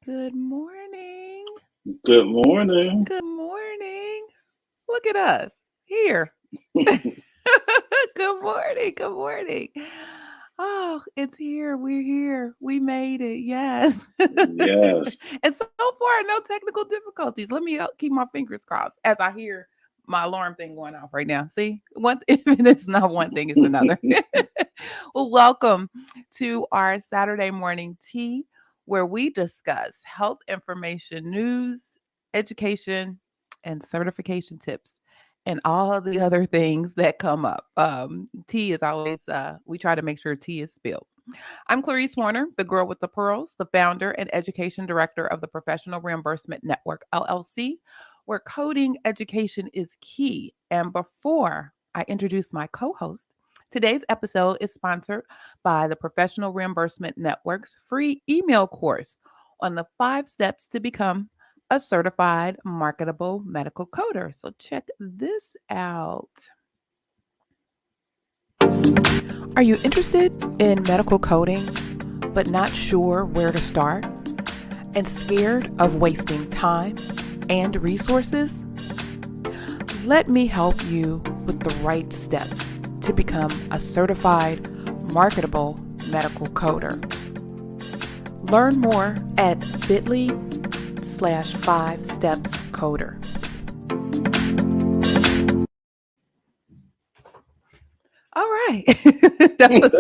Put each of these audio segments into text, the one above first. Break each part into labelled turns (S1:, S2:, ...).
S1: Good morning.
S2: Good morning.
S1: Good morning. Look at us here. Good morning. Good morning. Oh, it's here. We're here. We made it. Yes.
S2: Yes.
S1: And so far, no technical difficulties. Let me keep my fingers crossed as I hear my alarm thing going off right now. See, if it's not one thing, it's another. Well, welcome to our Saturday morning tea, where we discuss health information, news, education, and certification tips, and all the other things that come up. Tea is always, we try to make sure tea is spilled. I'm Clarice Warner, the girl with the pearls, the founder and education director of the Professional Reimbursement Network, LLC, where coding education is key. And before I introduce my co host, today's episode is sponsored by the Professional Reimbursement Network's free email course on the 5 steps to become a certified marketable medical coder. So check this out. Are you interested in medical coding, but not sure where to start? And scared of wasting time and resources? Let me help you with the right steps to become a certified marketable medical coder. Learn more at bit.ly/5stepscoder. All right. That was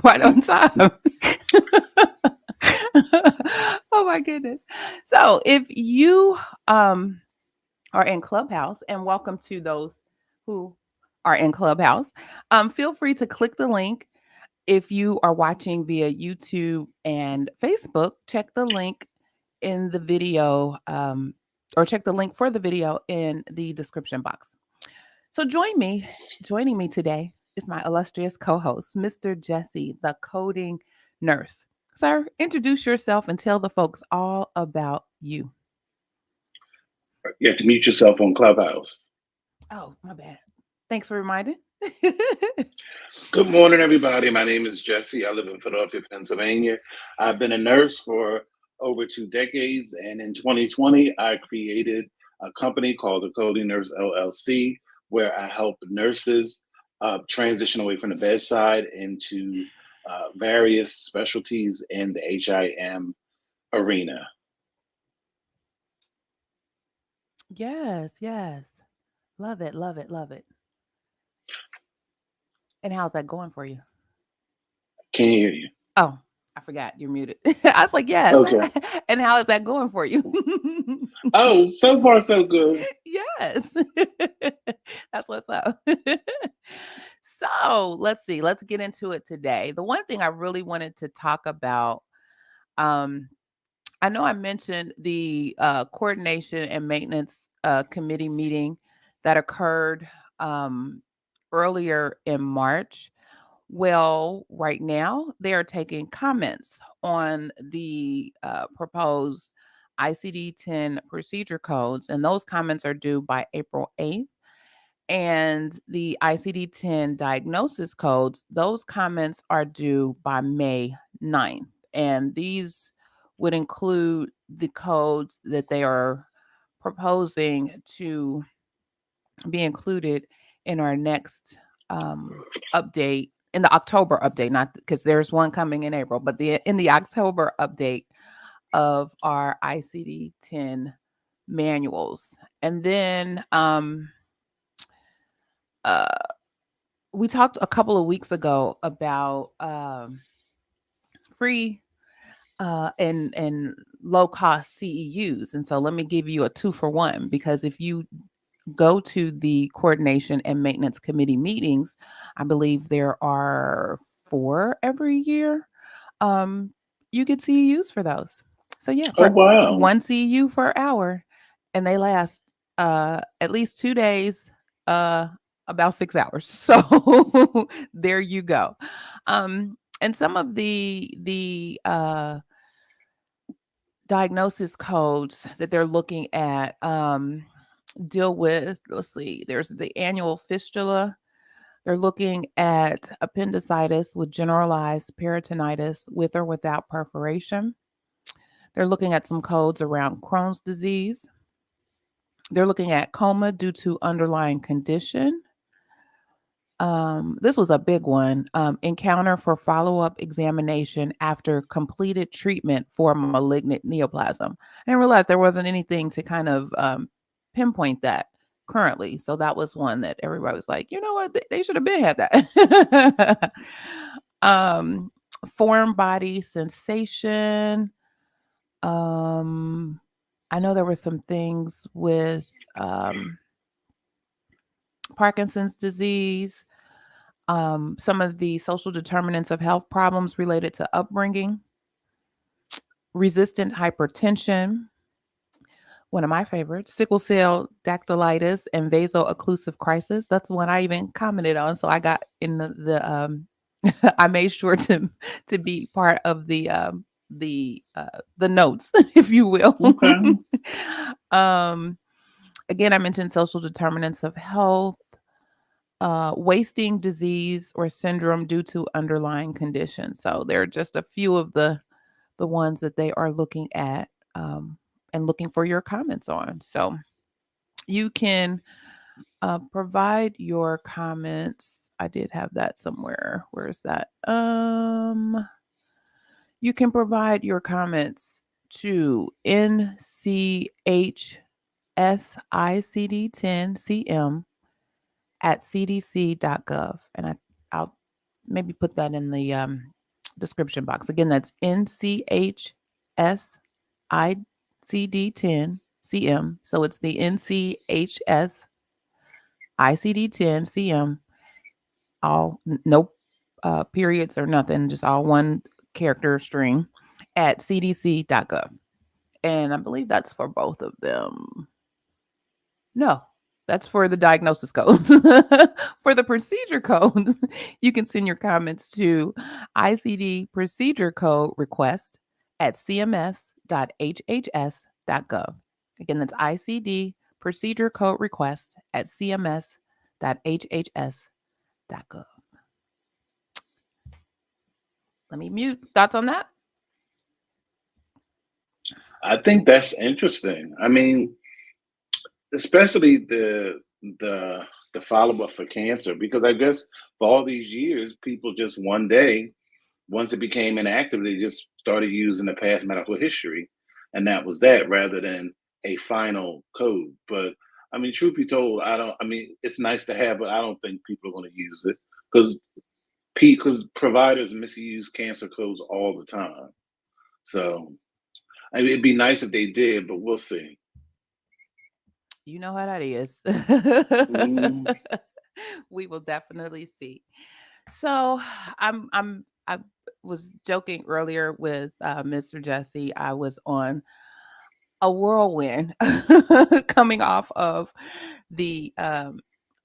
S1: right on time. Oh my goodness. So if you are in Clubhouse, and welcome to those who are in Clubhouse, feel free to click the link. If you are watching via YouTube and Facebook, check the link in the video, or check the link for the video in the description box. So joining me today is my illustrious co-host, Mr. Jesse, the coding nurse. Sir, introduce yourself and tell the folks all about you.
S2: You have to mute yourself on Clubhouse.
S1: Oh, my bad. Thanks for reminding.
S2: Good morning, everybody. My name is Jesse. I live in Philadelphia, Pennsylvania. I've been a nurse for over 2 decades, and in 2020, I created a company called the Coding Nurse LLC, where I help nurses transition away from the bedside into various specialties in the HIM arena.
S1: Yes, yes. Love it, love it, love it. And how's that going for you?
S2: Can't hear you.
S1: Oh, I forgot you're muted. I was like, yes.
S2: Okay.
S1: And how is that going for you?
S2: Oh, so far so good.
S1: Yes. That's what's up. So let's see. Let's get into it today. The one thing I really wanted to talk about, um, I know I mentioned the coordination and maintenance committee meeting that occurred earlier in March. Well, right now they are taking comments on the proposed ICD-10 procedure codes, and those comments are due by April 8th. And the ICD-10 diagnosis codes, those comments are due by May 9th. And these would include the codes that they are proposing to be included in our next update, in the October update, not because there's one coming in April, but in the October update of our ICD-10 manuals. And then uh, we talked a couple of weeks ago about free and low cost CEUs. And so let me give you a 2-for-1, because if you go to the coordination and maintenance committee meetings, I believe there are 4 every year. You get CEUs for those. So yeah,
S2: Oh,
S1: for
S2: wow.
S1: 1 CEU per hour, and they last at least 2 days, about 6 hours. So there you go. And some of the diagnosis codes that they're looking at deal with, let's see, there's the annual fistula. They're looking at appendicitis with generalized peritonitis with or without perforation. They're looking at some codes around Crohn's disease. They're looking at coma due to underlying condition. This was a big one. Encounter for follow-up examination after completed treatment for malignant neoplasm. I didn't realize there wasn't anything to kind of pinpoint that currently. So that was one that everybody was like, you know what, they should have been had that. um, Foreign body sensation. Um, I know there were some things with Parkinson's disease, some of the social determinants of health problems related to upbringing, resistant hypertension, one of my favorites, sickle cell dactylitis and vaso-occlusive crisis. That's one I even commented on. So I got in I made sure to be part of the notes, if you will.
S2: Okay.
S1: um, Again, I mentioned social determinants of health, wasting disease or syndrome due to underlying conditions. So there are just a few of the ones that they are looking at, and looking for your comments on. So you can provide your comments. I did have that somewhere. Where is that? You can provide your comments to NCHSICD10CM at cdc.gov. And I'll maybe put that in the description box. Again, that's NCHSICD10CM. So it's the NCHSICD10CM, all no periods or nothing, just all one character string at cdc.gov. And I believe that's for both of them. No, that's for the diagnosis codes. For the procedure code, you can send your comments to ICD procedure code request at cms.hhs.gov. Again, that's ICD procedure code request at cms.hhs.gov. Let me mute. Thoughts on that?
S2: I think that's interesting. I mean, especially the the follow up for cancer, because I guess for all these years, people just one day, once it became inactive, they just started using the past medical history, and that was that, rather than a final code. But I mean, truth be told, I don't. I mean, it's nice to have, but I don't think people are going to use it because providers misuse cancer codes all the time. So I mean, it'd be nice if they did, but we'll see.
S1: You know how that is.
S2: Mm,
S1: We will definitely see. So I was joking earlier with Mr. Jesse. I was on a whirlwind coming off of the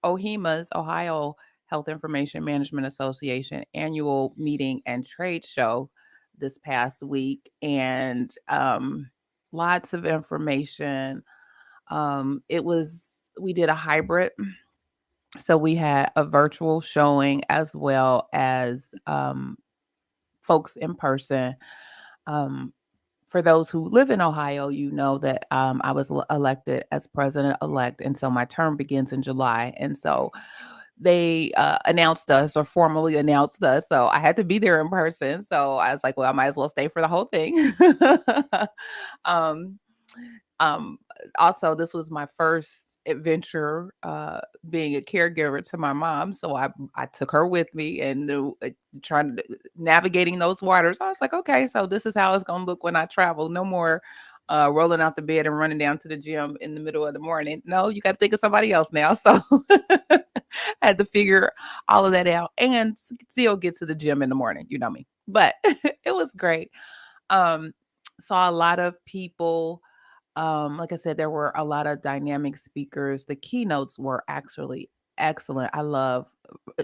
S1: OHIMA's Ohio Health Information Management Association annual meeting and trade show this past week, and lots of information. We did a hybrid, so we had a virtual showing as well as folks in person. Um, for those who live in Ohio, you know that I was elected as president elect, and so my term begins in July. And so they announced us, or formally announced us. So I had to be there in person. So I was like, well, I might as well stay for the whole thing. um, um, Also, this was my first adventure being a caregiver to my mom, so I took her with me, and trying to navigating those waters. I was like, okay, so this is how it's gonna look when I travel. No more rolling out the bed and running down to the gym in the middle of the morning. No, you got to think of somebody else now. So I had to figure all of that out and still get to the gym in the morning. You know me, but it was great. Um, saw a lot of people. Like I said, there were a lot of dynamic speakers. The keynotes were actually excellent. I love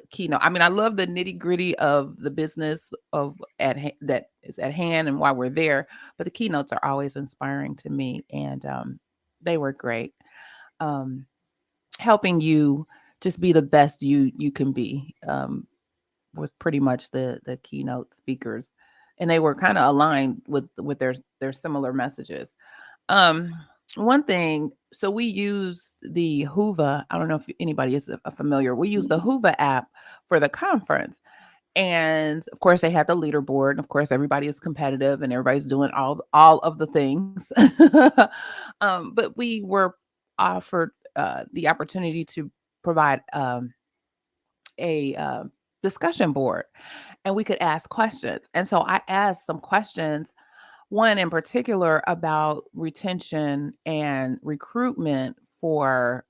S1: keynote. I mean, I love the nitty gritty of the business that is at hand and why we're there. But the keynotes are always inspiring to me, and they were great. Um, Helping you just be the best you can be was pretty much the keynote speakers. and they were kind of aligned with their similar messages. Um, One thing, so we use the Hoover. I don't know if anybody is familiar. We use the Hoover app for the conference. And of course, they had the leaderboard. And of course, everybody is competitive and everybody's doing all of the things. But we were offered the opportunity to provide a discussion board, and we could ask questions. And so I asked some questions, one in particular about retention and recruitment for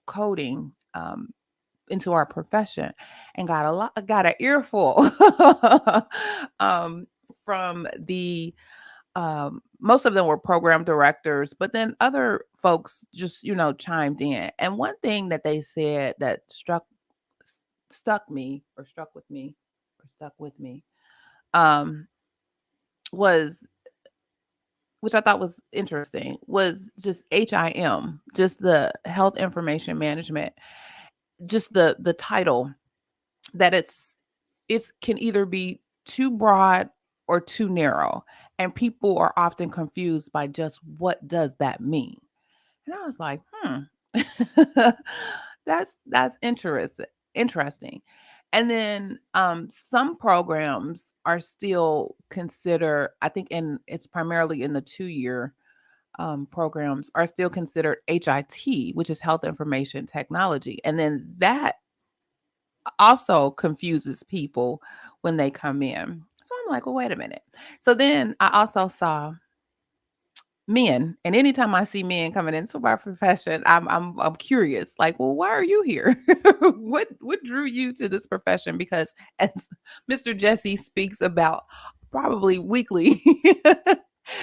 S1: coding. Into our profession, and got an earful um, from the most of them were program directors, but then other folks just chimed in. And one thing that they said that struck with me um, was, which I thought was interesting, was just HIM, just the health information management, just the title, that it's can either be too broad or too narrow, and people are often confused by just what does that mean. And I was like, that's interesting. And then some programs are still considered, I think, and it's primarily in the 2-year programs, are still considered HIT, which is health information technology. And then that also confuses people when they come in. So I'm like, well, wait a minute. So then I also saw men, and anytime I see men coming into my profession, I'm curious. Like, well, why are you here? What drew you to this profession? Because as Mr. Jesse speaks about probably weekly,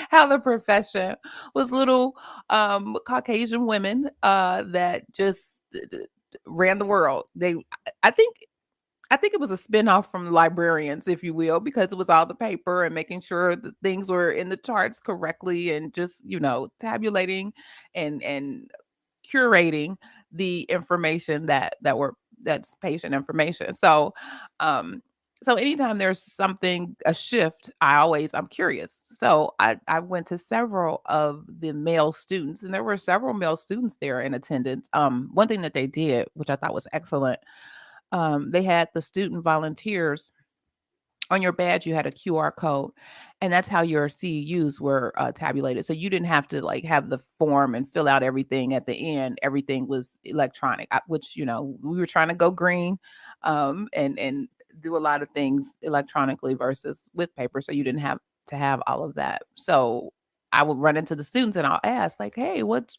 S1: how the profession was little Caucasian women that just ran the world. I think I think it was a spinoff from librarians, if you will, because it was all the paper and making sure that things were in the charts correctly, and just, tabulating and curating the information that's patient information. So anytime there's a shift, I'm curious. So I went to several of the male students, and there were several male students there in attendance. One thing that they did, which I thought was excellent, they had the student volunteers. On your badge you had a QR code, and that's how your CEUs were tabulated. So you didn't have to like have the form and fill out everything at the end. Everything was electronic, which we were trying to go green, and do a lot of things electronically versus with paper, so you didn't have to have all of that. So I would run into the students and I'll ask, like, hey, what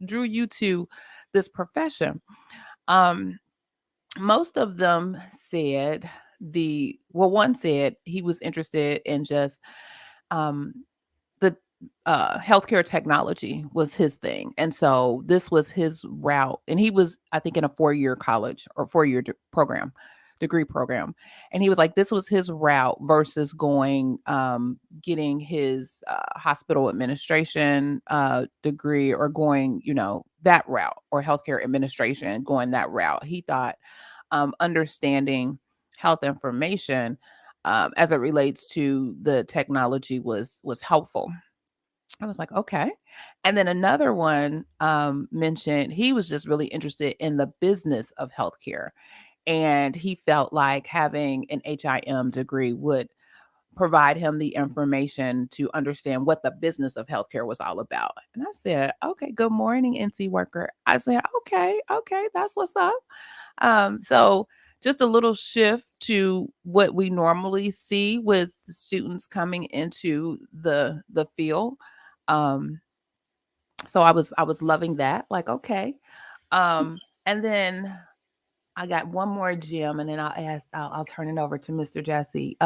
S1: drew you to this profession? um Most of them said one said he was interested in just um the healthcare technology was his thing. And so this was his route. And he was, I think, in a 4-year college or 4-year degree program. And he was like, this was his route versus going, getting his hospital administration degree, or going, that route, or healthcare administration, going that route. He thought understanding health information as it relates to the technology was helpful. I was like, okay. And then another one mentioned he was just really interested in the business of healthcare. And he felt like having an HIM degree would provide him the information to understand what the business of healthcare was all about. And I said, okay, good morning, NC worker. I said, okay, that's what's up. So just a little shift to what we normally see with students coming into the field. Um, so I was loving that. Like, okay. And then I got one more gem, and then I'll turn it over to Mr. Jesse.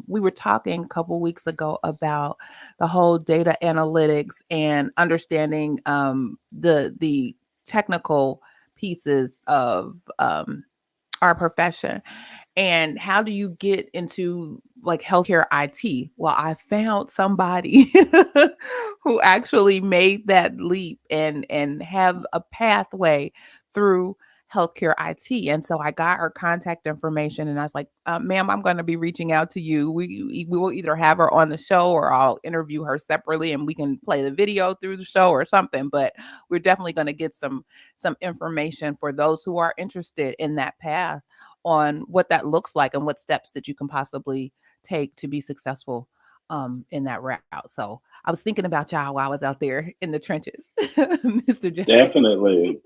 S1: We were talking a couple weeks ago about the whole data analytics and understanding the technical pieces of our profession, and how do you get into like healthcare IT? Well, I found somebody who actually made that leap and have a pathway through healthcare IT. And so I got her contact information and I was like, ma'am, I'm going to be reaching out to you. We will either have her on the show or I'll interview her separately and we can play the video through the show or something. But we're definitely going to get some information for those who are interested in that path on what that looks like and what steps that you can possibly take to be successful in that route. So I was thinking about y'all while I was out there in the trenches, Mr. Jesse.
S2: Definitely.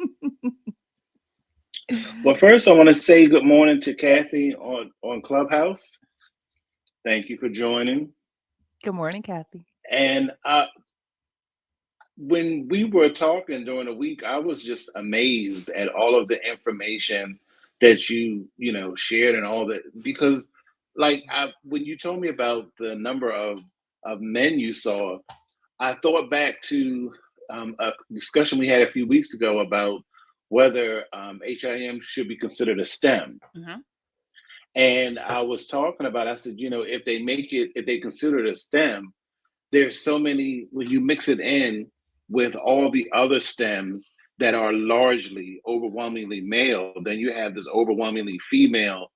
S2: Well, first, I want to say good morning to Kathy on Clubhouse. Thank you for joining.
S1: Good morning, Kathy.
S2: And when we were talking during the week, I was just amazed at all of the information that you shared and all that because, like, when you told me about the number of men you saw, I thought back to a discussion we had a few weeks ago about whether HIM should be considered a STEM.
S1: Mhm.
S2: And I was talking about, I said, if they consider it a STEM, there's so many, when you mix it in with all the other STEMs that are largely overwhelmingly male, then you have this overwhelmingly female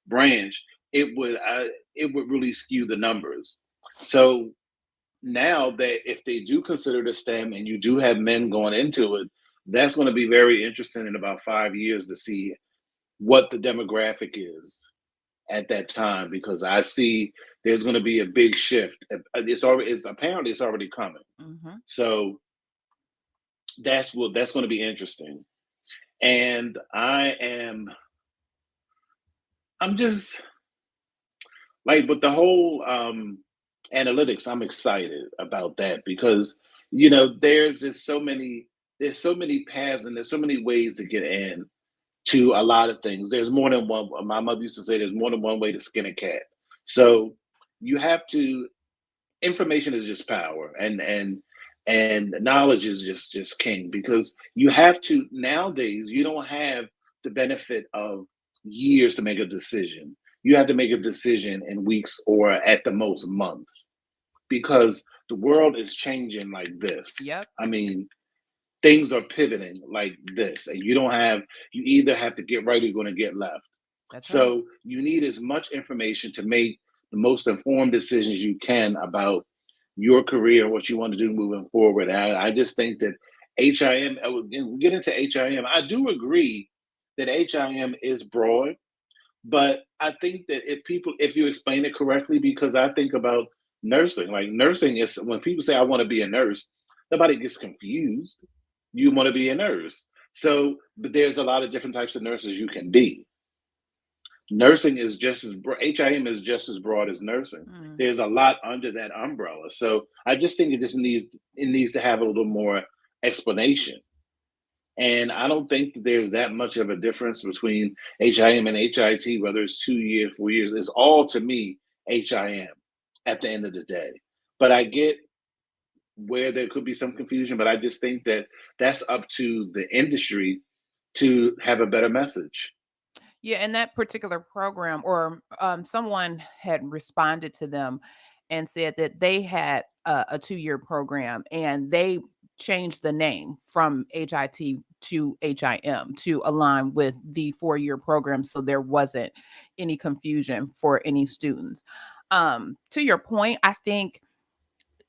S2: branch. It would really skew the numbers. So now that if they do consider it a STEM and you do have men going into it, that's going to be very interesting in about 5 years to see what the demographic is at that time because I see there's going to be a big shift. It's already coming.
S1: Mhm.
S2: So that's going to be interesting. And I'm just like with the whole analytics. I'm excited about that because there's so many paths and there's so many ways to get in to a lot of things. There's more than one. My mother used to say there's more than one way to skin a cat. So you have to. Information is just power, and knowledge is just king because you have to nowadays. You don't have the benefit of years to make a decision. You have to make a decision in weeks or at the most months because the world is changing like this.
S1: Yep,
S2: I mean, things are pivoting like this, and you either have to get right or you're going to get left.
S1: that's right.
S2: So you need as much information to make the most informed decisions you can about your career and what you want to do moving forward. I just think that HIM, we get into HIM. I do agree that HIM is broad, but I think that if you explain it correctly, because I think about nursing, like nursing is when people say, I want to be a nurse, nobody gets confused. You want to be a nurse. So, but there's a lot of different types of nurses you can be. Nursing is HIM is just as broad as nursing.
S1: Mm.
S2: There's a lot under that umbrella. So I just think it needs to have a little more explanation. And I don't think that there's that much of a difference between HIM and HIT, whether it's 2 years, 4 years. It's all to me HIM at the end of the day. But I get where there could be some confusion, but I just think that that's up to the industry to have a better message.
S1: Yeah, and that particular program, or someone had responded to them and said that they had a 2-year program and they changed the name from HIT to HIM to align with the 4-year program so there wasn't any confusion for any students. To your point, I think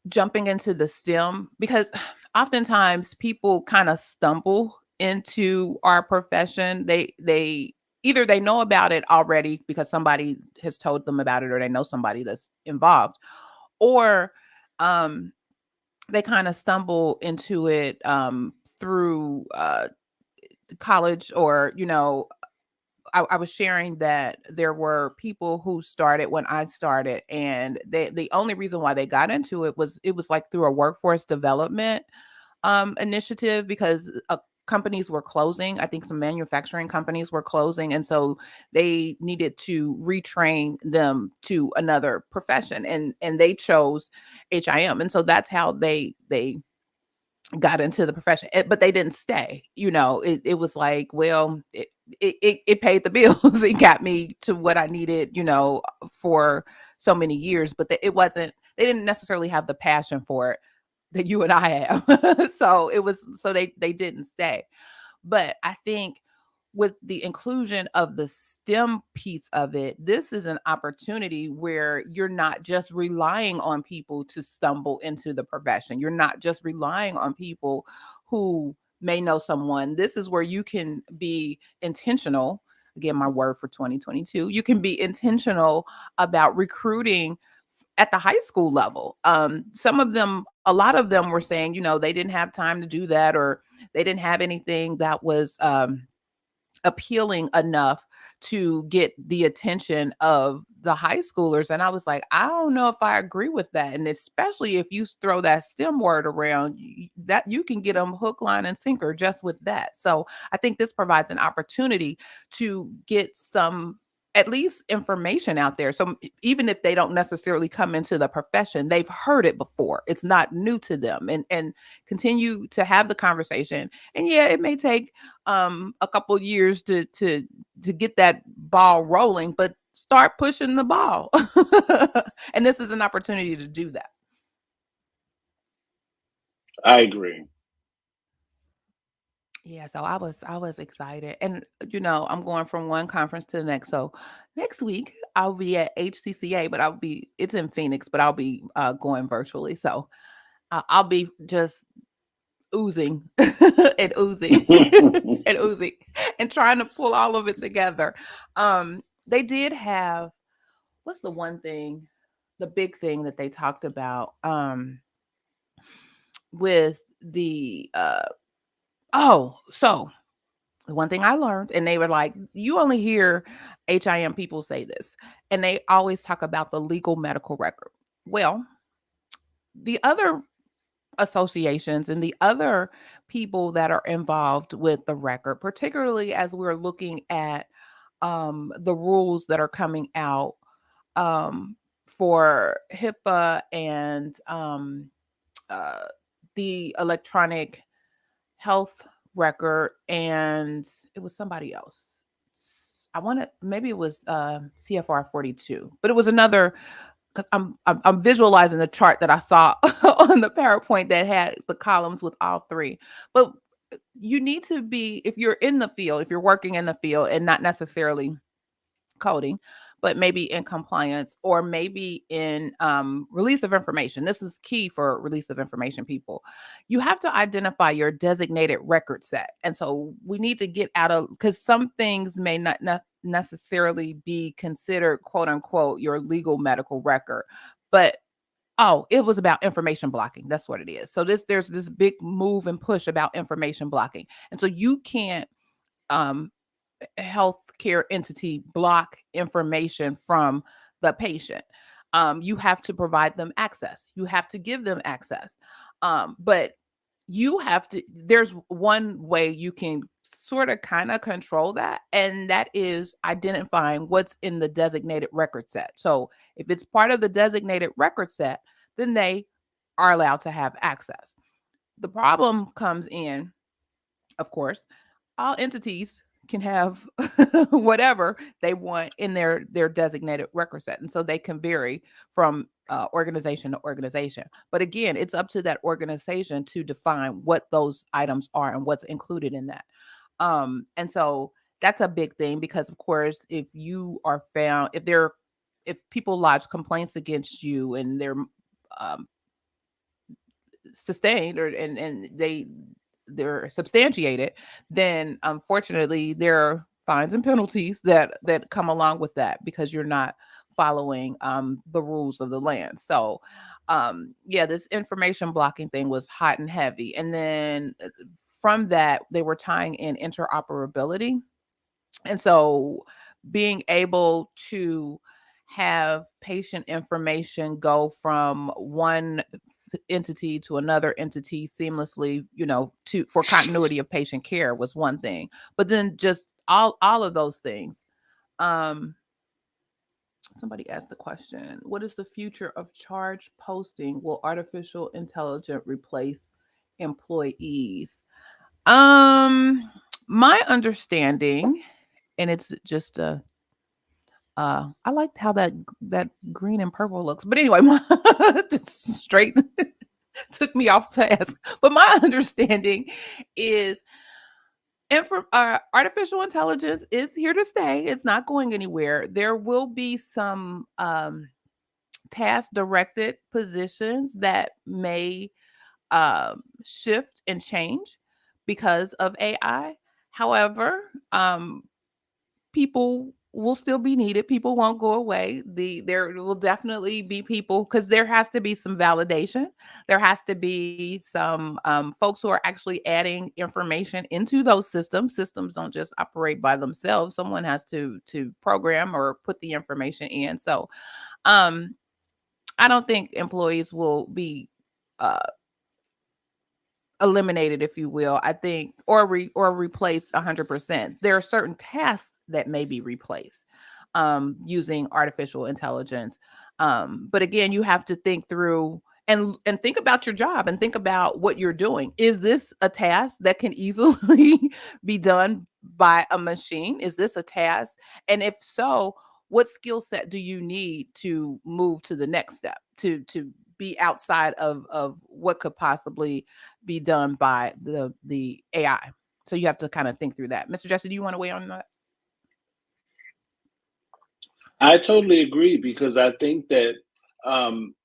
S1: jumping into the STEM because oftentimes people kind of stumble into our profession. They either they know about it already because somebody has told them about it or they know somebody that's involved or um they kind of stumble into it through college or I was sharing that there were people who started when I started, and the only reason why they got into it was like through a workforce development initiative because companies were closing. I think some manufacturing companies were closing, and so they needed to retrain them to another profession, and they chose HIM, and so that's how they got into the profession, but they didn't stay. It was like, well, it paid the bills. It got me to what I needed, for so many years, but it wasn't. They didn't necessarily have the passion for it that you and I have. So it was. So they didn't stay. But I think with the inclusion of the STEM piece of it, this is an opportunity where you're not just relying on people to stumble into the profession. You're not just relying on people who may know someone. This is where you can be intentional. Again, my word for 2022. You can be intentional about recruiting at the high school level. Some of them, a lot of them were saying, they didn't have time to do that, or they didn't have anything that was appealing enough to get the attention of the high schoolers. And I was like, I don't know if I agree with that. And especially if you throw that STEM word around, that you can get them hook, line, and sinker just with that. So I think this provides an opportunity to get some at least information out there. So even if they don't necessarily come into the profession, they've heard it before. It's not new to them, and continue to have the conversation. And yeah, it may take a couple years to get that ball rolling, but start pushing the ball. And this is an opportunity to do that.
S2: I agree.
S1: Yeah, so I was excited. And I'm going from one conference to the next. So next week I'll be at HCCA, but it's in Phoenix, but I'll be going virtually. So I'll be just oozing and oozing and oozing and trying to pull all of it together. They did have, what's the one thing, the big thing that they talked about with the so the one thing I learned, and they were like, you only hear HIM people say this, and they always talk about the legal medical record. Well, the other associations and the other people that are involved with the record, particularly as we're looking at the rules that are coming out um, for HIPAA and uh, the electronic health record, and it was somebody else. I want to, maybe it was CFR 42, but it was another, because I'm visualizing the chart that I saw on the PowerPoint that had the columns with all three. But you need to be, if you're in the field, if you're working in the field and not necessarily coding, but maybe in compliance or maybe in release of information. This is key for release of information, people. You have to identify your designated record set. And so we need to get out of, because some things may not necessarily be considered, quote unquote, your legal medical record. But it was about information blocking. That's what it is. So there's this big move and push about information blocking. And so you can't um healthcare entity block information from the patient. You have to provide them access. You have to give them access. But you have to, there's one way you can sort of kind of control that, and that is identifying what's in the designated record set. So if it's part of the designated record set, then they are allowed to have access. The problem comes in, of course, all entities can have whatever they want in their designated record set, and so they can vary from organization to organization. But again, it's up to that organization to define what those items are and what's included in that. And so that's a big thing, because of course, if you are found, if people lodge complaints against you and they're um, sustained, or and they're substantiated, then unfortunately there are fines and penalties that come along with that, because you're not following the rules of the land. So yeah, this information blocking thing was hot and heavy. And then from that, they were tying in interoperability. And so being able to have patient information go from one entity to another entity seamlessly, to for continuity of patient care was one thing. But then just all of those things. Um Somebody asked the question, what is the future of charge posting? Will artificial intelligence replace employees? My understanding, and it's just a I liked how that green and purple looks. But anyway, just straight took me off task. But my understanding is And for artificial intelligence is here to stay. It's not going anywhere. There will be some task directed positions that may shift and change because of AI. However, people will still be needed. People won't go away. There will definitely be people because there has to be some validation. There has to be some folks who are actually adding information into those systems. Systems don't just operate by themselves. Someone has to program or put the information in. So um, I don't think employees will be uh, eliminated, if you will. I think, or replaced 100%. There are certain tasks that may be replaced using artificial intelligence. But again, you have to think through and think about your job and think about what you're doing. Is this a task that can easily be done by a machine? Is this a task? And if so, what skill set do you need to move to the next step, to be outside of what could possibly be done by the AI? So you have to kind of think through that. Mr. Jesse, do you want to weigh on that?
S2: I totally agree because I think that um,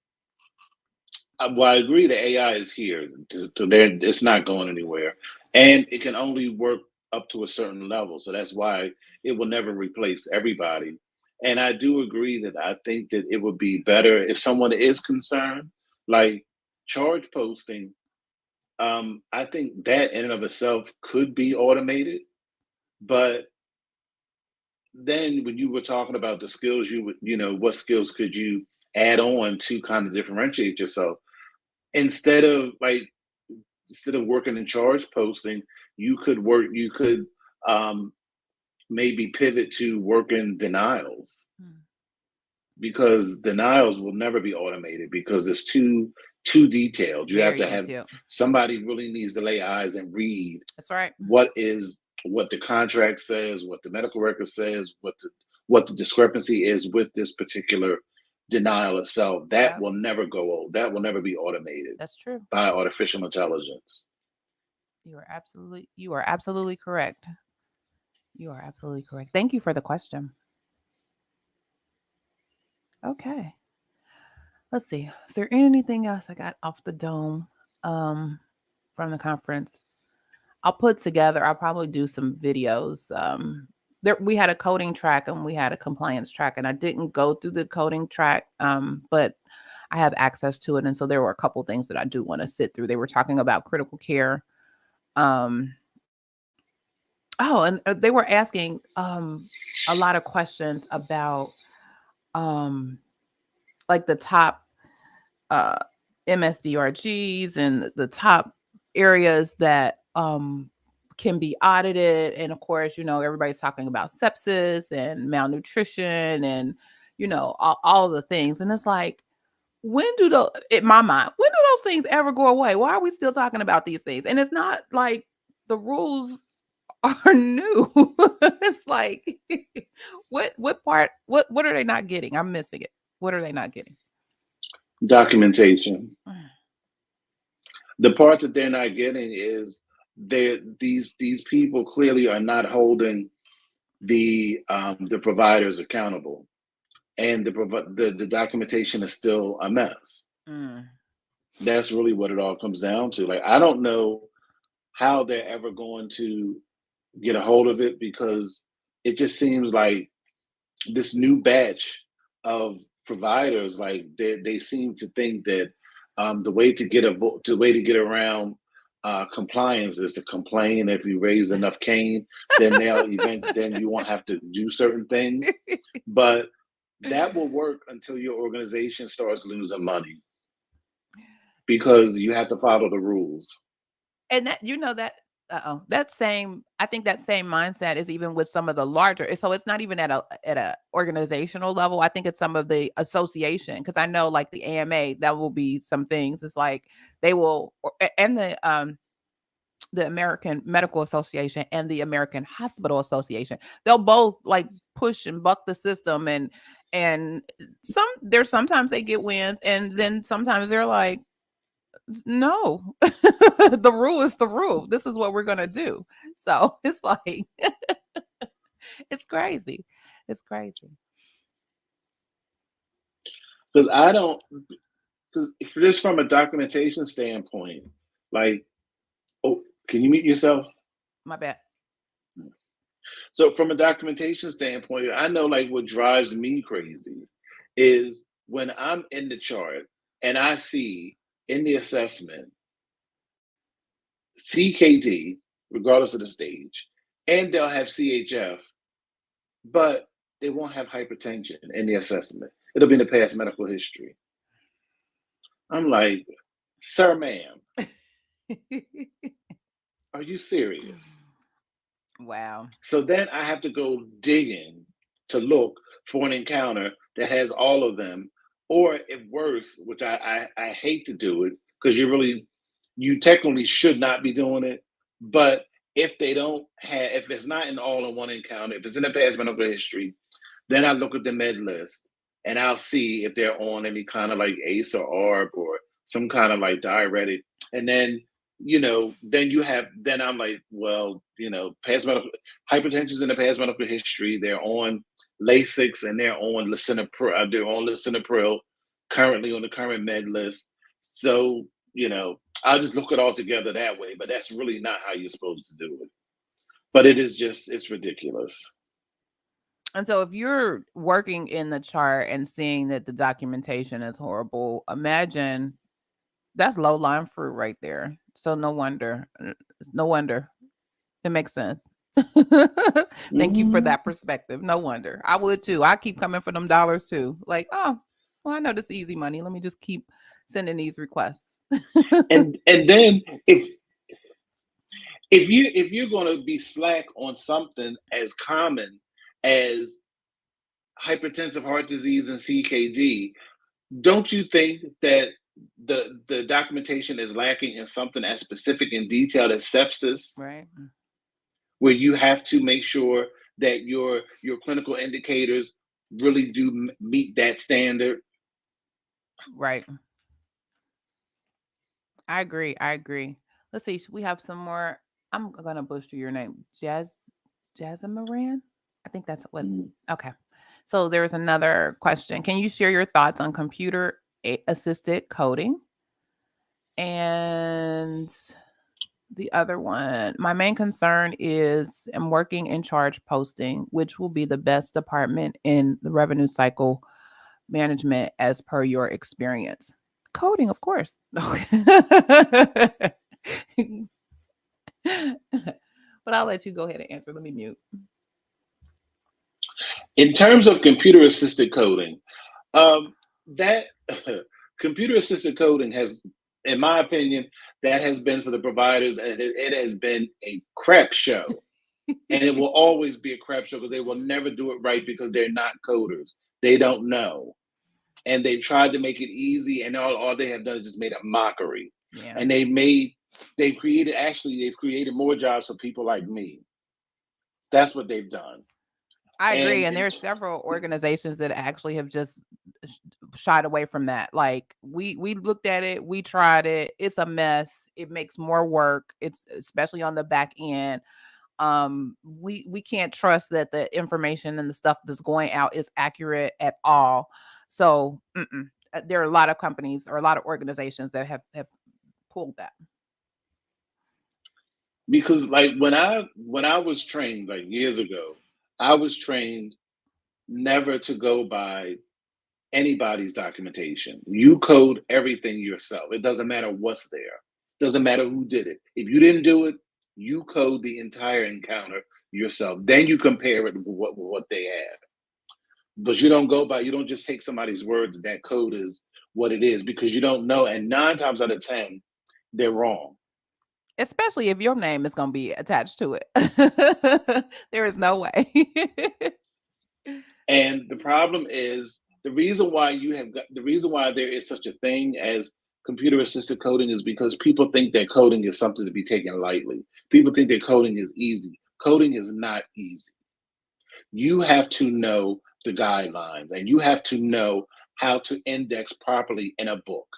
S2: well, I agree the AI is here. There, it's not going anywhere, and it can only work up to a certain level. So that's why it will never replace everybody. And I do agree that I think that it would be better if someone is concerned, like charge posting. I think that in and of itself could be automated, but then when you were talking about the skills you would, what skills could you add on to kind of differentiate yourself instead of like instead of working in charge posting, you could um, maybe pivot to working denials
S1: Hmm.
S2: because denials will never be automated because it's too detailed. You have
S1: Very
S2: to have
S1: detailed.
S2: somebody really needs to lay eyes and read
S1: That's right.
S2: what the contract says, what the medical record says, what the discrepancy is with this particular denial itself. That
S1: Yeah,
S2: will never go old. That will never be automated
S1: that's true.
S2: by artificial intelligence.
S1: You are absolutely correct. You are absolutely correct. Thank you for the question. Okay. Let's see. Is there anything else I got off the dome um from the conference? I'll probably do some videos. There we had a coding track and we had a compliance track, and I didn't go through the coding track, but I have access to it. And so there were a couple things that I do want to sit through. They were talking about critical care. Um, oh, and they were asking a lot of questions about um, like the top uh, MSDRGs and the top areas that can be audited. And of course, everybody's talking about sepsis and malnutrition and, all the things. And it's like, in my mind, when do those things ever go away? Why are we still talking about these things? And it's not like the rules are new. It's like, what are they not getting? I'm missing it. What are they not getting?
S2: Documentation. The part that they're not getting is these people clearly are not holding the providers accountable, and the documentation is still a mess.
S1: Mm.
S2: That's really what it all comes down to. Like I don't know how they're ever going to get a hold of it because it just seems like this new batch of providers, like they seem to think that the way to get around compliance is to complain. If you raise enough cane, then you won't have to do certain things. But that will work until your organization starts losing money because you have to follow the rules.
S1: And that that same I think that same mindset is even with some of the larger, so it's not even at a organizational level. I think it's some of the association, because I know like the AMA, that will be some things. It's like they will and the American Medical Association and the American Hospital Association, they'll both like push and buck the system. And sometimes they get wins, and then sometimes they're like, No. The rule is the rule. This is what we're gonna do. So it's like it's crazy. It's crazy.
S2: Because I don't, because just from a documentation standpoint, like, oh, can you mute yourself?
S1: My bad.
S2: So from a documentation standpoint, I know like what drives me crazy is when I'm in the chart and I see in the assessment CKD, regardless of the stage, and they'll have CHF, but they won't have hypertension in the assessment. It'll be in the past medical history. I'm like, sir, ma'am, are you serious?
S1: Wow.
S2: So then I have to go digging to look for an encounter that has all of them, or if worse, which I hate to do it because you technically should not be doing it, but if they don't have, if it's not in all in one encounter, if it's in the past medical history, then I look at the med list and I'll see if they're on any kind of like ACE or ARB or some kind of like diuretic. And then, then I'm like, well, past medical hypertension's in the past medical history. They're on Lasix and they're on lisinopril currently on the current med list. So, I'll just look it all together that way. But that's really not how you're supposed to do it. But it's ridiculous.
S1: And so if you're working in the chart and seeing that the documentation is horrible, imagine that's low lying fruit right there. So no wonder. No wonder. It makes sense. Thank you for
S2: Mhm.
S1: that perspective. No wonder. I would too. I keep coming for them dollars too. Like, oh, well, I know this is easy money. Let me just keep sending these requests.
S2: And then if you're going to be slack on something as common as hypertensive heart disease and CKD, don't you think that the documentation is lacking in something as specific and detailed as sepsis,
S1: Right.
S2: where you have to make sure that your clinical indicators really do meet that standard?
S1: Right. I agree. I agree. Let's see. We have some more. I'm gonna butcher your name. Jasmine. I think that's what.
S2: Mm.
S1: Okay. So there's another question. Can you share your thoughts on computer assisted coding? And the other one, my main concern is I'm working in charge posting, which will be the best department in the revenue cycle management as per your experience. Coding, of course. But I'll let you go ahead and answer. Let me mute.
S2: In terms of computer assisted coding, that computer assisted coding has, in my opinion, that has been for the providers, and it has been a crap show. And it will always be a crap show because they will never do it right because they're not coders. They don't know. And they've tried to make it easy, and all they have done is just made a mockery.
S1: Yeah.
S2: And they've created more jobs for people like me. That's what they've done.
S1: I agree.
S2: And
S1: And there are several organizations that actually have just shied away from that. Like we looked at it, we tried it. It's a mess. It makes more work. It's especially on the back end. We can't trust that the information and the stuff that's going out is accurate at all. So there are a lot of companies or a lot of organizations that have pulled that.
S2: because like when I was trained like years ago, I was trained never to go by anybody's documentation. You code everything yourself. It doesn't matter what's there. Doesn't matter who did it. If you didn't do it, you code the entire encounter yourself. Then you compare it with what they have. But you don't just take somebody's word that that code is what it is because you don't know. And 9 times out of 10, they're wrong.
S1: Especially if your name is going to be attached to it. There is no way.
S2: And the problem is the reason why there is such a thing as computer assisted coding is because people think that coding is something to be taken lightly. People think that coding is easy. Coding is not easy. You have to know the guidelines and you have to know how to index properly in a book.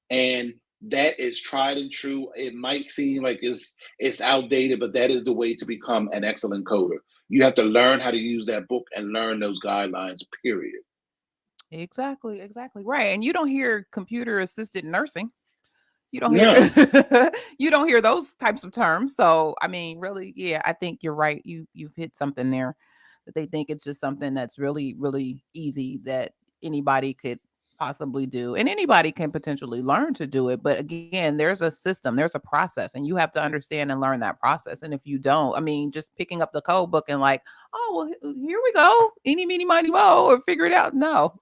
S2: And that is tried and true. It might seem like it's outdated, but that is the way to become an excellent coder. You have to learn how to use that book and learn those guidelines, period.
S1: Exactly, exactly. Right. And you don't hear computer assisted nursing. You don't hear
S2: No,
S1: you don't hear those types of terms. So, I mean, really, yeah, I think you're right. You've hit something there that they think it's just something that's really really easy that anybody could possibly do and anybody can potentially learn to do it. But again, there's a system, there's a process and you have to understand and learn that process. And if you don't, I mean, just picking up the code book and like, oh, well, here we go. Eeny, meeny, miny, mo, or figure it out. No,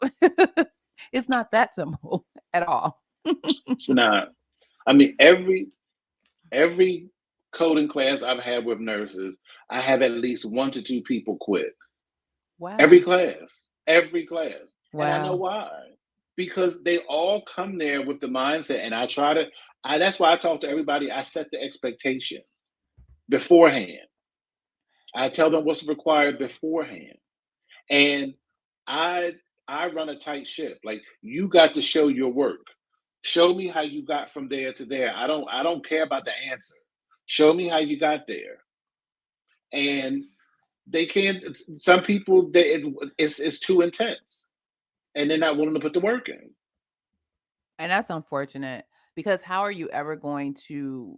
S1: it's not that simple at all.
S2: it's not. I mean, every coding class I've had with nurses, I have at least 1 to 2 people quit. Every
S1: Wow.
S2: class, every class. And I know
S1: Wow.
S2: why. Because they all come there with the mindset, and I try to, that's why I talk to everybody. I set the expectation beforehand. I tell them what's required beforehand. And I I run a tight ship. Like you got to show your work. Show me how you got from there to there. I don't care about the answer. Show me how you got there. And they can't. Some people it's too intense, and they're not willing to put the work in.
S1: And that's unfortunate because how are you ever going to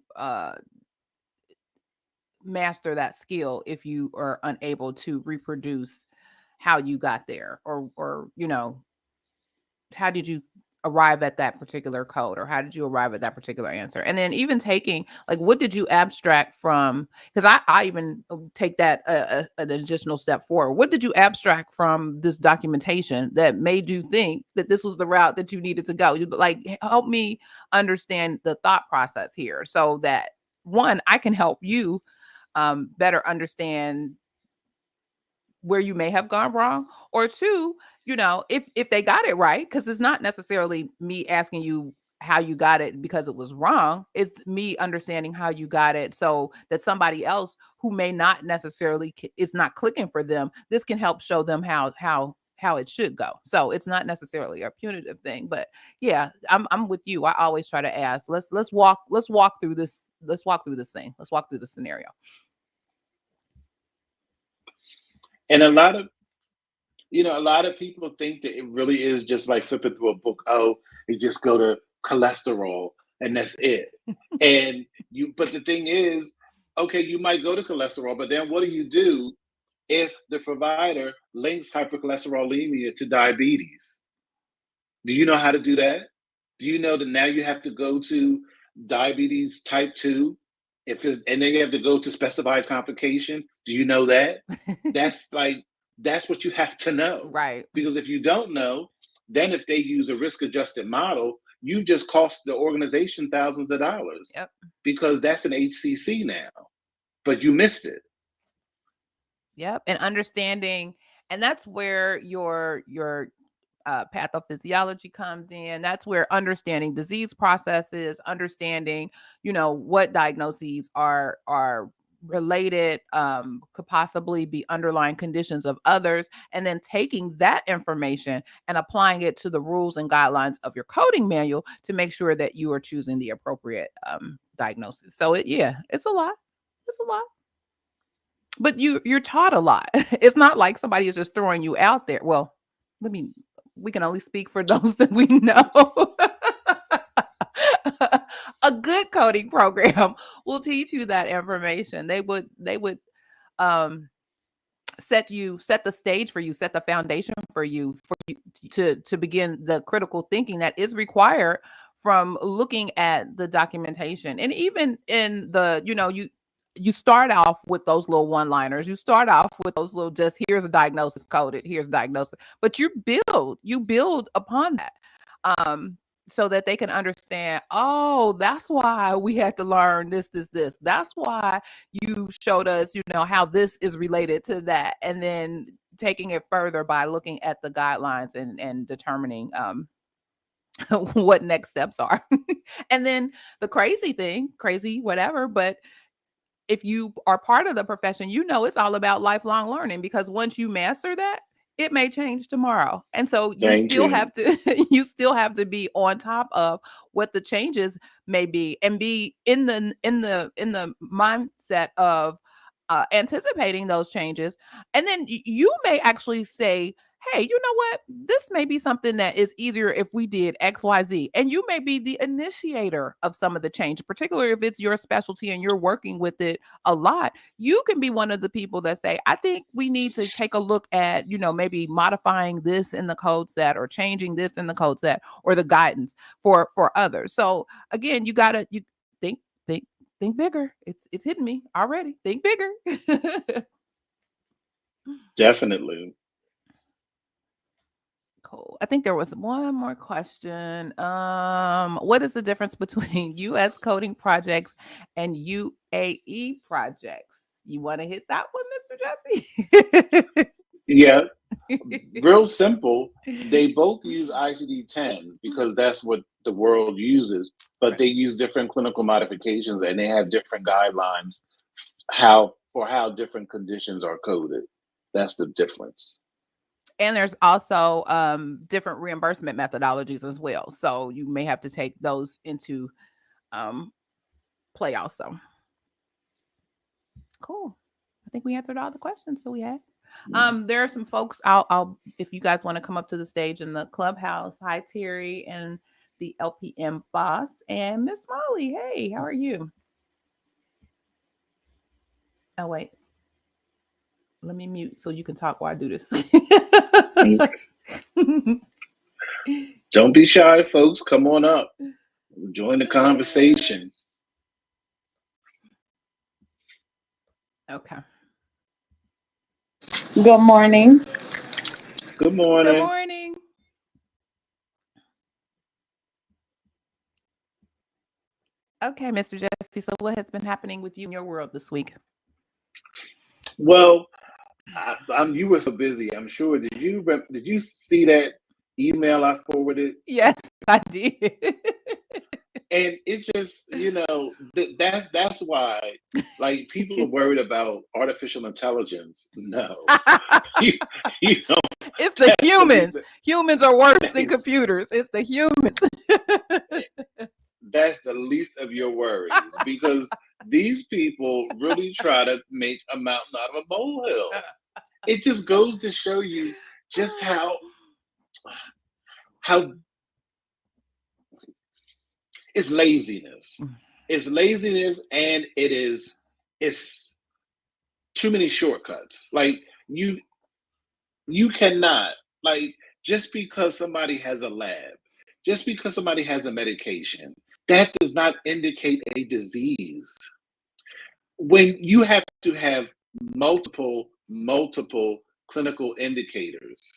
S1: master that skill if you are unable to reproduce how you got there or how did you arrive at that particular code or how did you arrive at that particular answer and then even taking like what did you abstract from because I even take that an additional step forward. What did you abstract from this documentation that made you think that this was the route that you needed to go? You like help me understand the thought process here so that one I can help you better understand where you may have gone wrong or two, if they got it right, because it's not necessarily me asking you how you got it because it was wrong. It's me understanding how you got it so that somebody else who may not necessarily it's not clicking for them, this can help show them how it should go. So it's not necessarily a punitive thing, but yeah, I'm with you. I always try to ask, let's walk through this. Let's walk through this thing. Let's walk through the scenario.
S2: And a lot of people think that it really is just like flipping through a book. Oh, you just go to cholesterol and that's it. And but the thing is, okay, you might go to cholesterol, but then what do you do if the provider links hypercholesterolemia to diabetes? Do you know how to do that? Do you know that now you have to go to diabetes type 2 if it's and then you have to go to specified complication? Do you know that? That's like that's what you have to know.
S1: Right.
S2: Because if you don't know, then if they use a risk adjusted model, you just cost the organization thousands of dollars
S1: Yep.
S2: because that's an HCC now, but you missed it.
S1: Yep, and understanding and that's where your pathophysiology comes in. That's where understanding disease processes, understanding, what diagnoses are related, could possibly be underlying conditions of others, and then taking that information and applying it to the rules and guidelines of your coding manual to make sure that you are choosing the appropriate diagnosis. So yeah, it's a lot. It's a lot. But you're taught a lot. It's not like somebody is just throwing you out there. Well, let me we can only speak for those that we know. A good coding program will teach you that information. They would um set the stage for you, set the foundation for you to begin the critical thinking that is required from looking at the documentation. And even in the, you start off with those little one-liners. You start off with those little just here's a diagnosis coded, here's a diagnosis. But you build upon that. Um so that they can understand, oh, that's why we had to learn this. That's why you showed us, how this is related to that. And then taking it further by looking at the guidelines and determining what next steps are. And then the crazy thing, crazy, whatever, but if you are part of the profession, it's all about lifelong learning because once you master that, it may change tomorrow. And so you
S2: Thank
S1: still
S2: you.
S1: have to you still have to be on top of what the changes may be, and be in the mindset of anticipating those changes. And then you may actually say, hey, you know what, this may be something that is easier if we did XYZ, and you may be the initiator of some of the change, particularly if it's your specialty and you're working with it a lot. You can be one of the people that say, I think we need to take a look at, maybe modifying this in the code set, or changing this in the code set, or the guidance for others. So again, you think think think bigger. It's hitting me already. Think bigger.
S2: Definitely.
S1: Cool. I think there was one more question. What is the difference between US coding projects and UAE projects? You want to hit that one, Mr. Jesse?
S2: Yeah, real simple. They both use ICD-10 because that's what the world uses, but
S1: Right.
S2: they use different clinical modifications and they have different guidelines how different conditions are coded. That's the difference.
S1: And there's also different reimbursement methodologies as well. So you may have to take those into um, play also. Cool. I think we answered all the questions that we had. There are some folks. I'll if you guys want to come up to the stage in the Clubhouse. Hi, Terry and the LPM boss and Miss Molly. Hey, how are you? Oh wait, let me mute so you can talk while I do this.
S2: Don't be shy, folks. Come on up. Join the conversation.
S1: Okay.
S3: Good morning.
S2: Good
S1: Good
S2: morning.
S1: morning. Okay, Mr. Jesse. So, what has been happening with you in your world this week?
S2: Well, you were so busy. I'm sure. Did you see that email I forwarded?
S1: Yes, I did.
S2: And it just, that's why, like, people are worried about artificial intelligence. No, you, you know,
S1: It's the
S2: that's the least.
S1: humans. Humans are worse than
S2: That's,
S1: computers. It's the humans.
S2: that's the least of your worries because these people really try to make a mountain out of a molehill. It just goes to show you just how it's laziness. It's laziness, and it's too many shortcuts. Like you cannot, like, just because somebody has a lab, just because somebody has a medication, that does not indicate a disease. When you have to have multiple clinical indicators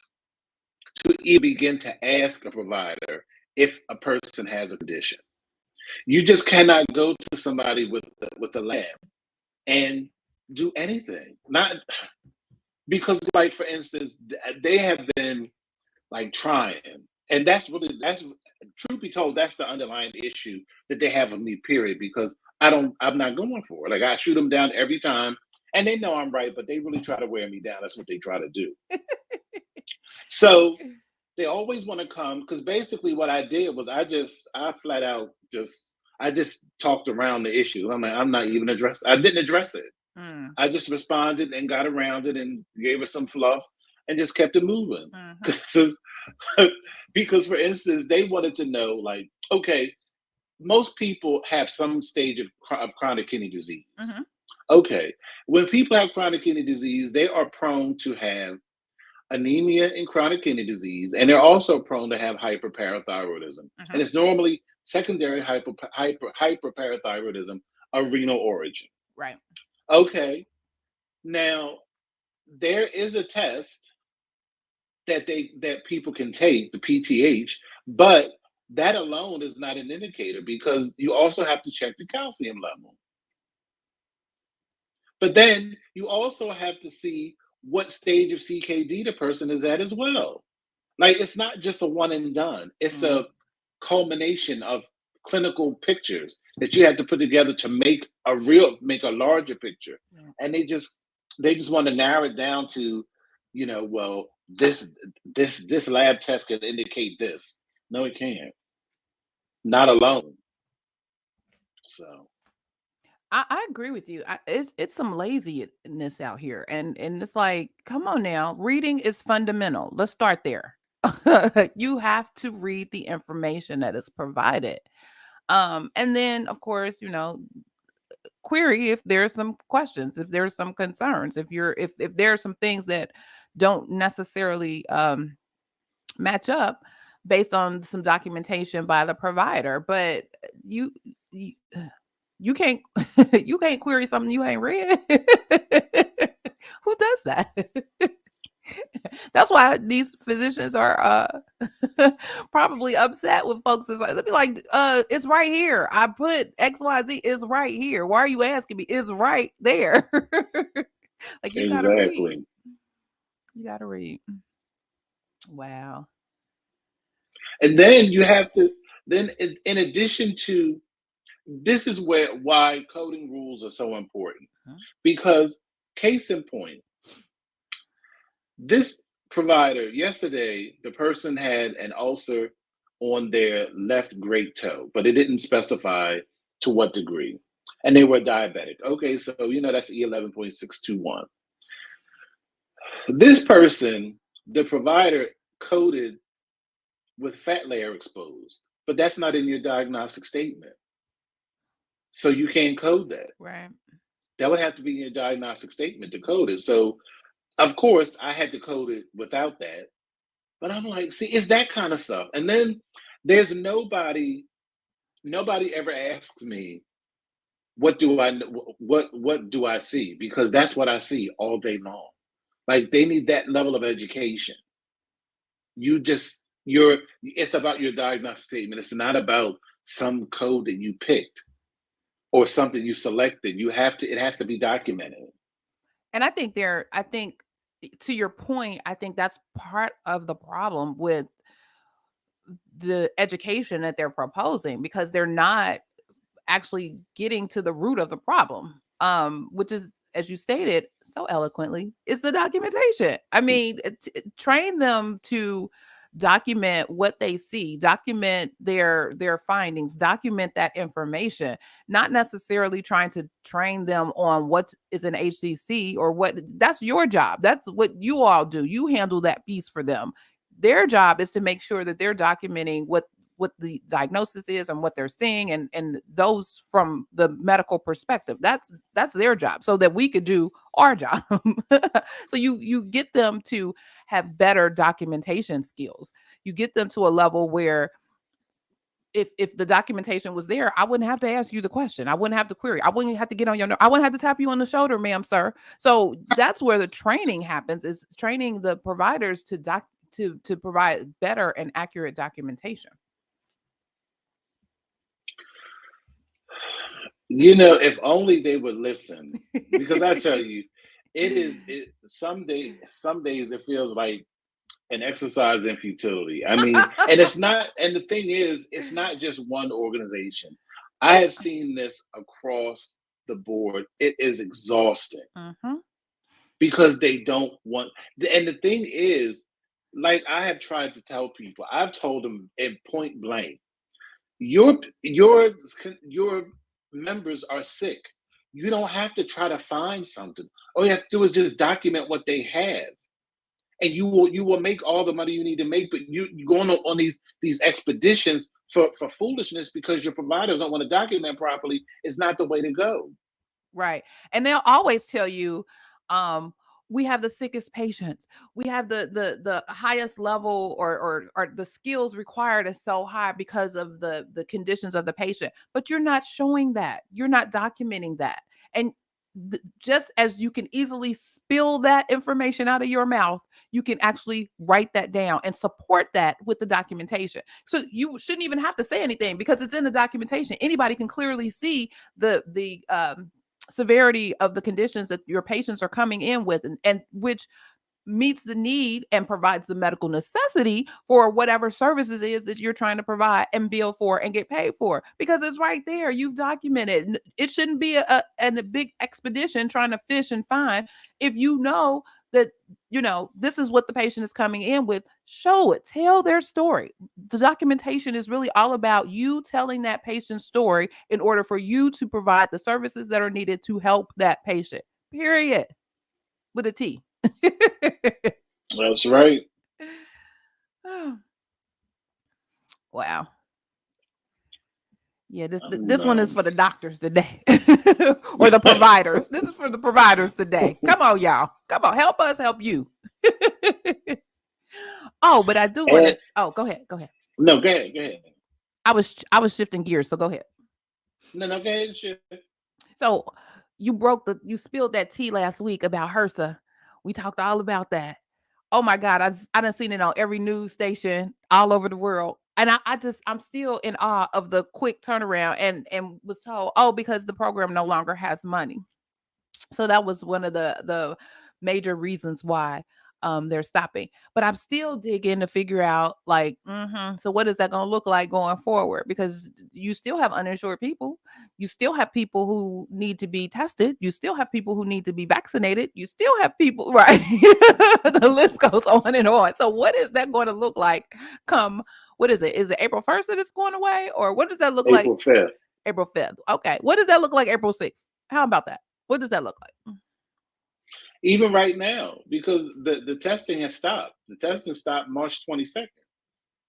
S2: to even begin to ask a provider if a person has a condition. You just cannot go to somebody with a lab and do anything. Not because, like, for instance, they have been, like, trying, and that's truth be told, that's the underlying issue that they have with me. Period. Because I'm not going for it. Like, I shoot them down every time, and they know I'm right, but they really try to wear me down. That's what they try to do. So they always want to come because basically what I did was I flat out I just talked around the issue. I'm not even I didn't address it.
S1: Mm.
S2: I just responded and got around it and gave her some fluff and just kept it moving. Because, for instance, they wanted to know, like, okay, most people have some stage of chronic kidney disease.
S1: Mm-hmm.
S2: Okay, when people have chronic kidney disease, they are prone to have anemia and chronic kidney disease, and they're also prone to have hyperparathyroidism.
S1: Mm-hmm.
S2: And it's normally secondary hyperparathyroidism of renal origin.
S1: Right.
S2: Okay, now there is a test that people can take, the PTH, but that alone is not an indicator because you also have to check the calcium level. But then you also have to see what stage of CKD the person is at as well. Like, it's not just a one and done. It's a culmination of clinical pictures that you have to put together to make a larger picture.
S1: Yeah.
S2: And they just want to narrow it down to, well, this this lab test can indicate this. No, it can't. Not alone. So
S1: I agree with you. It's some laziness out here, and it's like, come on now, reading is fundamental. Let's start there. You have to read the information that is provided, and then of course, query if there's some questions, if there's some concerns, if there are some things that don't necessarily match up based on some documentation by the provider, but you you can't you can't query something you ain't read. Who does that? That's why these physicians are probably upset with folks. It's like, they'll be like, it's right here. I put XYZ is right here. Why are you asking me? It's right there. Like, you gotta read.
S2: exactly.
S1: You gotta read. Wow.
S2: And then you have to then in addition to this is why coding rules are so important
S1: Huh?
S2: because case in point, this provider yesterday, the person had an ulcer on their left great toe, but it didn't specify to what degree. And they were diabetic. Okay, so that's E11.621. This person, the provider coded with fat layer exposed, but that's not in your diagnostic statement. So you can't code that.
S1: Right.
S2: That would have to be in your diagnostic statement to code it. So of course I had to code it without that. But I'm like, see, it's that kind of stuff. And then there's nobody ever asks me what do I see, because that's what I see all day long. Like they need that level of education. It's about your diagnostic statement. It's not about some code that you picked or something you selected. It has to be documented.
S1: And I think to your point, I think that's part of the problem with the education that they're proposing, because they're not actually getting to the root of the problem, which is, as you stated so eloquently, is the documentation. I mean, train them to document what they see, document their findings, document that information, not necessarily trying to train them on what is an HCC or what. That's your job. That's what you all do. You handle that piece for them. Their job is to make sure that they're documenting what the diagnosis is and what they're seeing, and those from the medical perspective. That's their job, so that we could do our job. So you get them to have better documentation skills. You get them to a level where if the documentation was there, I wouldn't have to ask you the question. I wouldn't have to query. I wouldn't have to get on your I wouldn't have to tap you on the shoulder, ma'am, sir. So that's where the training happens, is training the providers to provide better and accurate documentation.
S2: If only they would listen. Because I tell you, some days it feels like an exercise in futility. I mean, and it's not, and the thing is, it's not just one organization. I
S1: It's
S2: have seen this across the board. It is exhausting
S1: mhm.
S2: because they don't want, and the thing is, like I have tried to tell people, I've told them in point blank, your your your members are sick. You don't have to try to find something. All you have to do is just document what they have, and you will make all the money you need to make. But you going on these expeditions for foolishness because your providers don't want to document properly is not the way to go.
S1: Right. And they'll always tell you, um, we have the sickest patients. We have the highest level, or the skills required is so high because of the conditions of the patient. But you're not showing that. You're not documenting that. And just as you can easily spill that information out of your mouth, you can actually write that down and support that with the documentation. So you shouldn't even have to say anything because it's in the documentation. Anybody can clearly see the severity of the conditions that your patients are coming in with, and which meets the need and provides the medical necessity for whatever services is that you're trying to provide and bill for and get paid for, because it's right there. You've documented. It shouldn't be a big expedition trying to fish and find if you know that, this is what the patient is coming in with. Show it, tell their story. The documentation is really all about you telling that patient's story in order for you to provide the services that are needed to help that patient. Period. With a T.
S2: That's right.
S1: Wow. Yeah, this one is
S2: Um,
S1: for the doctors today. Or the providers. This is for the providers today. Come on, y'all. Come on, help us help you. Oh, but I do want to.
S2: and,
S1: Oh, go ahead. Go ahead.
S2: no, go ahead. Go ahead.
S1: I was shifting gears, so go ahead.
S2: No, no, go ahead and share.
S1: So you spilled that tea last week about HRSA. We talked all about that. Oh my God, I done seen it on every news station all over the world. And I'm still in awe of the quick turnaround, and was told, oh, because the program no longer has money. So that was one of the major reasons why they're stopping. But I'm still digging to figure out, like, so what is that going to look like going forward? Because you still have uninsured people, you still have people who need to be tested, you still have people who need to be vaccinated, you still have people, right? The list goes on and on. So what is that going to look like come, what is it? Is it April 1st that it's going away, or what does that look like?
S2: April 5th.
S1: April 5th. Okay. What does that look like April 6th? How about that? What does that look like?
S2: Even right now, because the testing has stopped. The testing stopped March 22nd.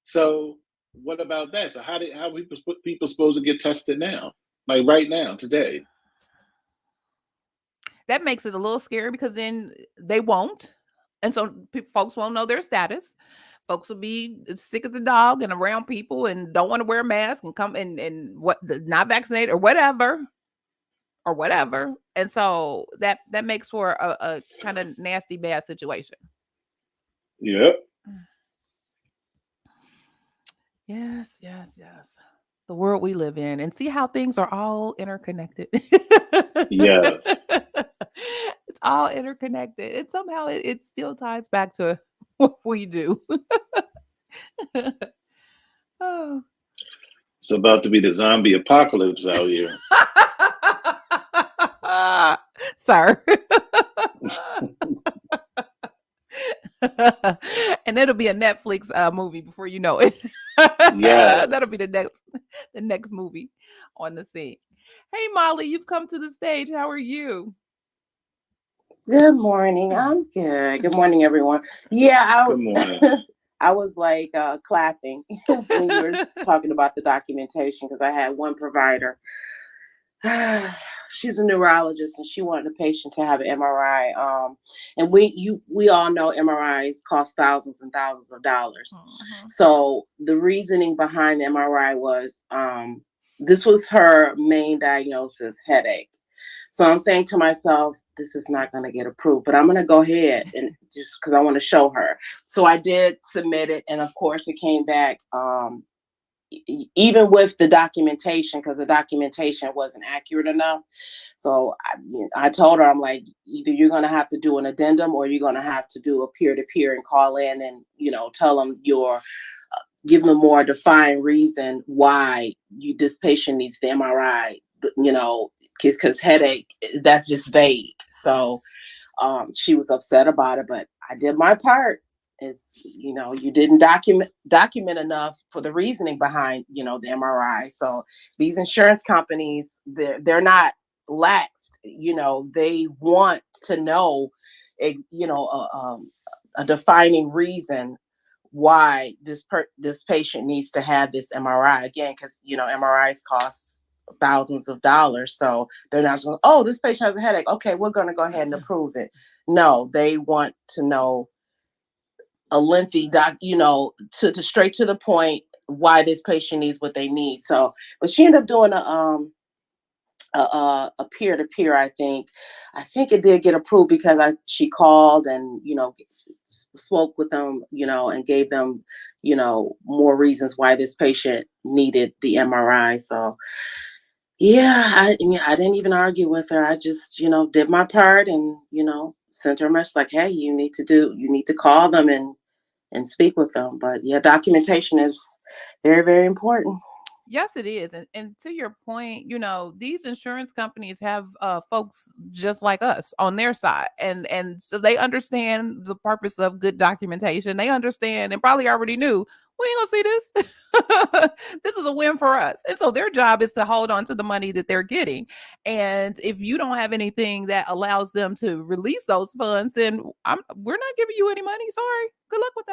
S2: So what about that? So how people supposed to get tested now? Like right now, today?
S1: That makes it a little scary because then they won't. And so folks won't know their status. Folks will be sick as a dog and around people and don't want to wear a mask and come and what, not vaccinated or whatever. Or whatever. And so that makes for a kind of nasty bad situation.
S2: Yep.
S1: Yes, yes, yes. The world we live in, and see how things are all interconnected.
S2: Yes.
S1: It's all interconnected. And somehow it still ties back to what we do. Oh.
S2: It's about to be the zombie apocalypse out here.
S1: Sir. And it'll be a Netflix movie before you know it. That'll be
S2: Yes.
S1: the next movie on the scene. Hey Molly, you've come to the stage. How are you?
S3: Good morning. I'm good. Good morning, everyone. Yeah,
S2: Good morning.
S3: I was like clapping when you were talking about the documentation because I had one provider. She's a neurologist and she wanted the patient to have an MRI. And we all know MRIs cost thousands and thousands of dollars.
S1: Mhm.
S3: So the reasoning behind the MRI was this was her main diagnosis, headache. So I'm saying to myself, this is not going to get approved, but I'm going to go ahead and just because I want to show her. So I did submit it. And of course, it came back even with the documentation because the documentation wasn't accurate enough. So I told her, I'm like, either you're going to have to do an addendum or you're going to have to do a peer-to-peer and call in and, tell them give them a more defined reason why this patient needs the MRI, because headache, that's just vague. So she was upset about it, but I did my part. Is you didn't document enough for the reasoning behind the MRI. So these insurance companies, they're not laxed. They want to know a a defining reason why this patient needs to have this MRI again, because MRIs cost thousands of dollars. So they're not going, oh, this patient has a headache. Okay, we're going to go ahead and approve it. No, they want to know a lengthy to straight to the point why this patient needs what they need. So, but she ended up doing a peer to peer. I think it did get approved because she called and spoke with them, and gave them more reasons why this patient needed the MRI. So yeah, I didn't even argue with her. I just did my part and sent her a message like, hey, you need to call them and speak with them. But yeah, documentation is very, very important.
S1: Yes, it is. And to your point, these insurance companies have folks just like us on their side. And so they understand the purpose of good documentation. They understand and probably already knew we ain't gonna see this. This is a win for us. And so their job is to hold on to the money that they're getting. And if you don't have anything that allows them to release those funds, then we're not giving you any money. Sorry. Good luck with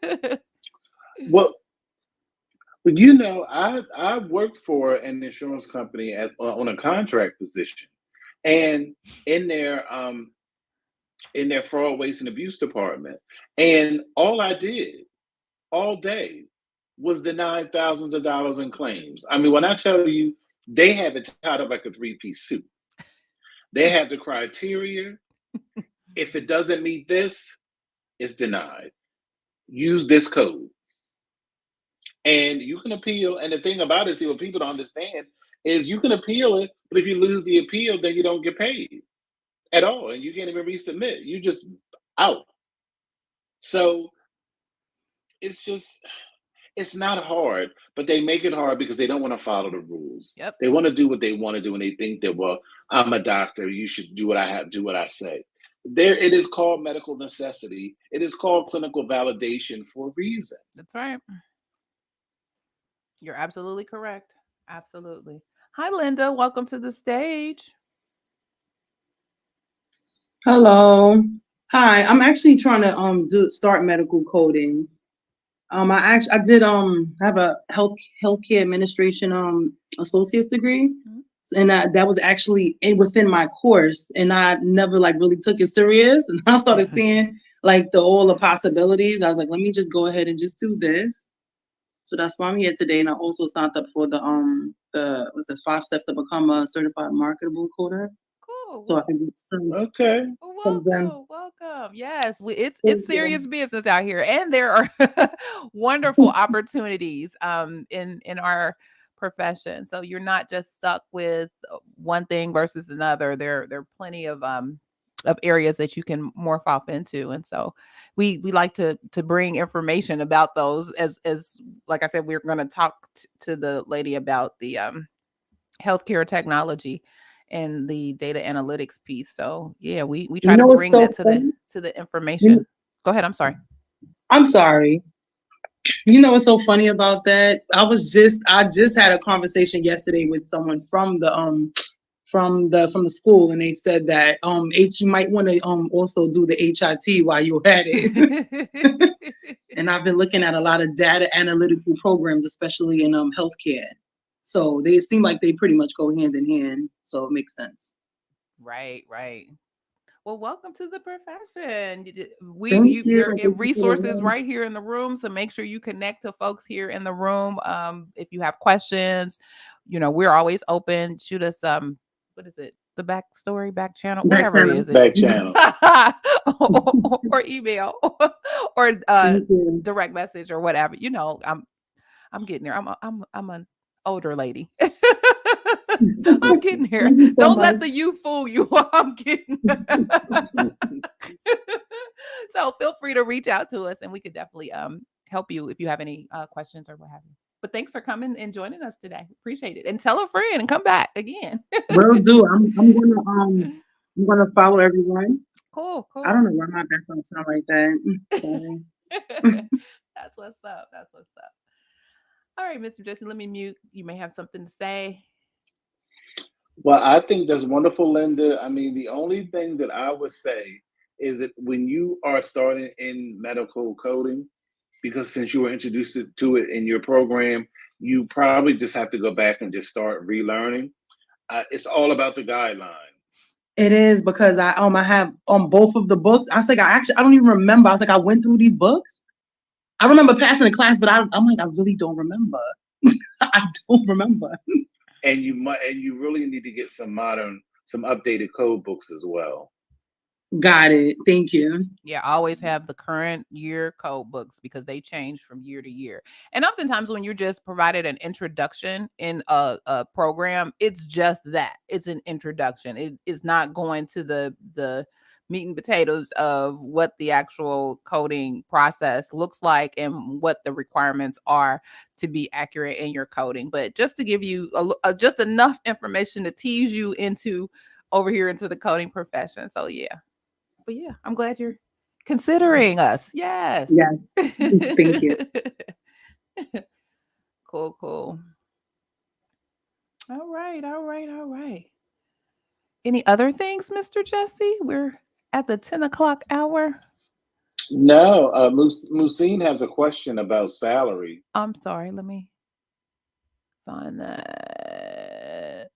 S1: that.
S2: Well, I worked for an insurance company on a contract position, and in their um in their fraud, waste, and abuse department, and all I did all day was deny thousands of dollars in claims. I mean, when I tell you, they have it tied up like a three-piece suit. They have the criteria. If it doesn't meet this, it's denied. Use this code. And you can appeal. And the thing about it, see, what people don't understand is you can appeal it, but if you lose the appeal, then you don't get paid at all. And you can't even resubmit. You just out. So it's just, it's not hard, but they make it hard because they don't want to follow the rules.
S1: Yep.
S2: They want to do what they want to do, and they think that, well, I'm a doctor. You should do what I have, do what I say. There, it is called medical necessity. It is called clinical validation for a reason.
S1: That's right. You're absolutely correct. Absolutely. Hi, Linda. Welcome to the stage.
S4: Hello. Hi. I'm actually trying to start medical coding. I did have a healthcare administration associate's degree,
S1: Mhm.
S4: and that was actually within my course, and I never like really took it serious, and I started seeing like all the possibilities. I was like, let me just go ahead and just do this. So that's why I'm here today, and I also signed up for the was it 5 steps to become a certified marketable coder,
S1: Cool.
S4: so I can get
S2: Okay.
S4: some grants.
S1: Welcome. Yes, it's
S4: Thank you.
S1: serious business out here, and there are wonderful opportunities in our profession. So you're not just stuck with one thing versus another. There are plenty of areas that you can morph off into, and so we like to bring information about those. As like I said, we're going to talk to the lady about the healthcare technology and the data analytics piece. So yeah, we
S4: You
S1: try to
S4: know what's
S1: bring
S4: so
S1: that
S4: funny?
S1: to the
S4: You-
S1: information. Go ahead. I'm sorry.
S4: I'm sorry. You know what's so funny about that? I just had a conversation yesterday with someone from the school, and they said that you might want to also do the HIT while you're at it. And I've been looking at a lot of data analytical programs, especially in healthcare. So they seem like they pretty much go hand in hand. So it makes sense.
S1: Right. Well, welcome to the profession.
S4: Thank you.
S1: There are
S4: Thank you for the
S1: resources
S4: room.
S1: right here in the room, so make sure you connect to folks here in the room. If you have questions, we're always open. Shoot us what is it? The backstory, back channel,
S4: Back
S1: whatever it
S4: channel.
S1: is,
S2: Back channel.
S1: or email, or
S4: Thank you.
S1: direct message or whatever. I'm getting there. I'm an older lady. I'm getting here.
S4: Thank you so
S1: Don't
S4: much.
S1: let the youth fool you. I'm getting so feel free to reach out to us and we could definitely help you if you have any questions or what have you. But thanks for coming and joining us today. Appreciate it. And tell a friend and come back again.
S4: Will do. I'm gonna follow everyone.
S1: Cool,
S4: I don't
S1: cool.
S4: know why my background sound like that. Sorry.
S1: That's what's up. That's what's up. All right, Mr. Jesse, let me mute. You may have something to say.
S2: Well, I think that's wonderful, Linda. I mean, the only thing that I would say is that when you are starting in medical coding, because since you were introduced to it in your program, you probably just have to go back and just start relearning. It's all about the guidelines.
S4: It is because I have both of the books. I was like I don't even remember. I was like I went through these books. I remember passing the class, but I'm like I really don't remember. I don't remember.
S2: And you really need to get some updated code books as well.
S4: Got it. Thank you.
S1: Yeah, always have the current year code books because they change from year to year. And oftentimes when you're just provided an introduction in a program, it's just that. It's an introduction. It is not going to the meat and potatoes of what the actual coding process looks like and what the requirements are to be accurate in your coding. But just to give you just enough information to tease you into over here into the coding profession. So yeah. But yeah, I'm glad you're considering us. Yes.
S4: Yes. Thank you.
S1: Cool, cool. All right, all right, all right. Any other things, Mr. Jesse? We're at the 10 o'clock hour.
S2: No, Musine has a question about salary.
S1: I'm sorry, let me find that.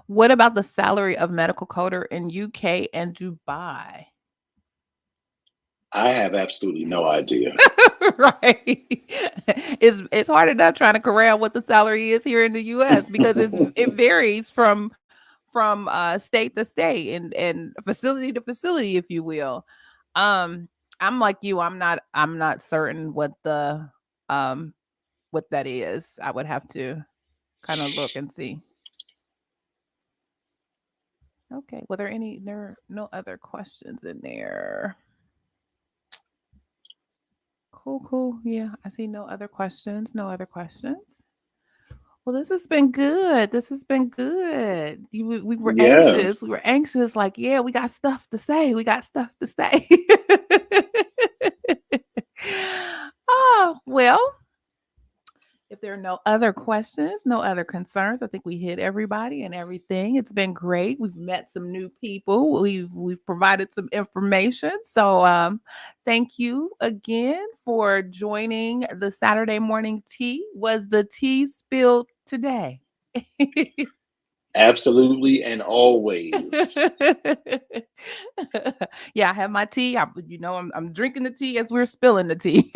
S1: What about the salary of medical coder in UK and Dubai?
S2: I have absolutely no idea.
S1: Right. It's hard enough trying to corral what the salary is here in the US because it varies from state to state and facility to facility, if you will. I'm like you, I'm not certain what the what that is. I would have to kind of look and see. Okay, well, there are no other questions in there. Cool, cool. Yeah, I see no other questions. No other questions. Well, this has been good. This has been good. We were anxious.
S2: Yes.
S1: We were anxious. Like, yeah, we got stuff to say. We got stuff to say. Oh, well, if there are no other questions, no other concerns, I think we hit everybody and everything. It's been great. We've met some new people. We've provided some information. So thank you again for joining the Saturday morning tea. Was the tea spilled today?
S2: Absolutely and always.
S1: Yeah, I have my tea. I'm drinking the tea as we're spilling the tea.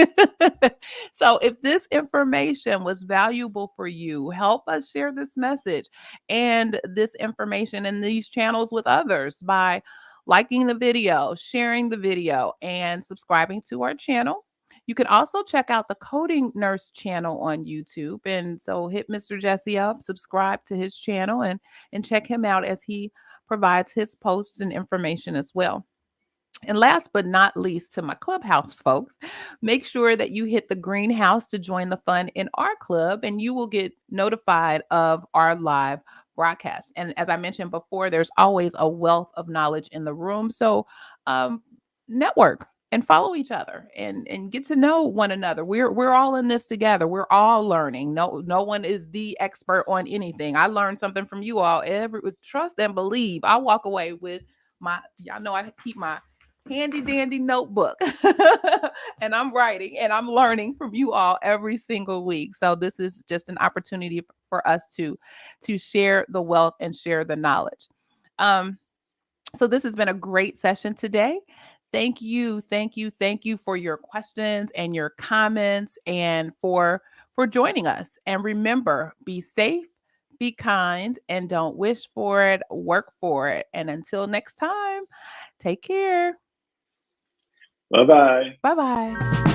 S1: So if this information was valuable for you, help us share this message and this information in these channels with others by liking the video, sharing the video, and subscribing to our channel. You can also check out the Coding Nurse channel on YouTube. And so hit Mr. Jesse up, subscribe to his channel, and check him out as he provides his posts and information as well. And last but not least, to my Clubhouse folks, make sure that you hit the greenhouse to join the fun in our club, and you will get notified of our live broadcast. And as I mentioned before, there's always a wealth of knowledge in the room. So network and follow each other and get to know one another. We're all in this together. We're all learning. No one is the expert on anything. I learned something from you all. Trust and believe. I walk away with y'all know I keep my handy dandy notebook and I'm writing and I'm learning from you all every single week. So this is just an opportunity for us to share the wealth and share the knowledge. So this has been a great session today. Thank you for your questions and your comments and for joining us. And remember, be safe, be kind, and don't wish for it, work for it. And until next time, take care.
S2: Bye-bye.
S1: Bye-bye.